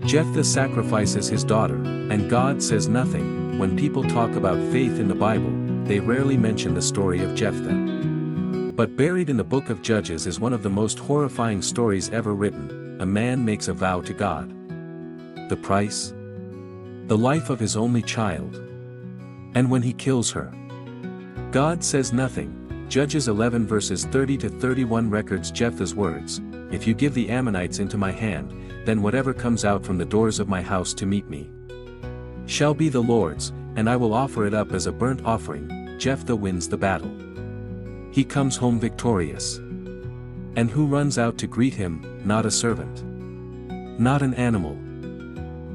Jephthah sacrifices his daughter, and God says nothing. When people talk about faith in the Bible, they rarely mention the story of Jephthah. But buried in the book of Judges is one of the most horrifying stories ever written. A man makes a vow to God. The price? The life of his only child. And when he kills her, God says nothing. Judges 11 verses 30 to 31 records Jephthah's words, "If you give the Ammonites into my hand, then whatever comes out from the doors of my house to meet me shall be the Lord's, and I will offer it up as a burnt offering." Jephthah wins the battle. He comes home victorious. And who runs out to greet him? Not a servant, not an animal,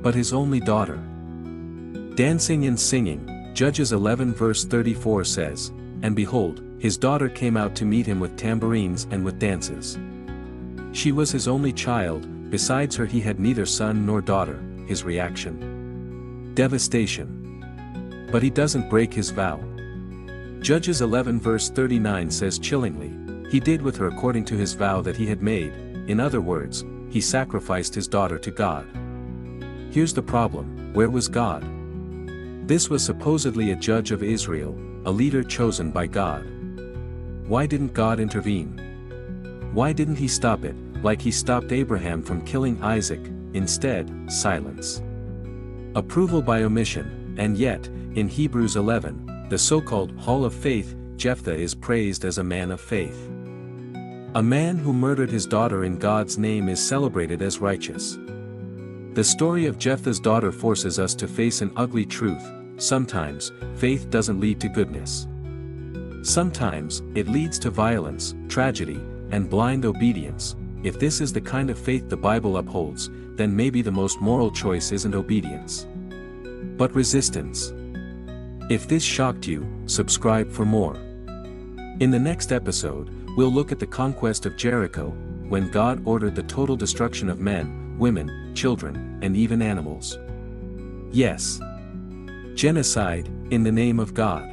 but his only daughter. Dancing and singing. Judges 11 verse 34 says, "And behold, his daughter came out to meet him with tambourines and with dances." She was his only child. Besides her he had neither son nor daughter. His reaction? Devastation. But he doesn't break his vow. Judges 11 verse 39 says chillingly, "He did with her according to his vow that he had made." In other words, he sacrificed his daughter to God. Here's the problem: where was God? This was supposedly a judge of Israel, a leader chosen by God. Why didn't God intervene? Why didn't he stop it, like he stopped Abraham from killing Isaac? Instead, silence. Approval by omission. And yet, in Hebrews 11, the so-called Hall of Faith, Jephthah is praised as a man of faith. A man who murdered his daughter in God's name is celebrated as righteous. The story of Jephthah's daughter forces us to face an ugly truth: sometimes, faith doesn't lead to goodness. Sometimes, it leads to violence, tragedy, and blind obedience. If this is the kind of faith the Bible upholds, then maybe the most moral choice isn't obedience, but resistance. If this shocked you, subscribe for more. In the next episode, we'll look at the conquest of Jericho, when God ordered the total destruction of men, women, children, and even animals. Yes, genocide, in the name of God.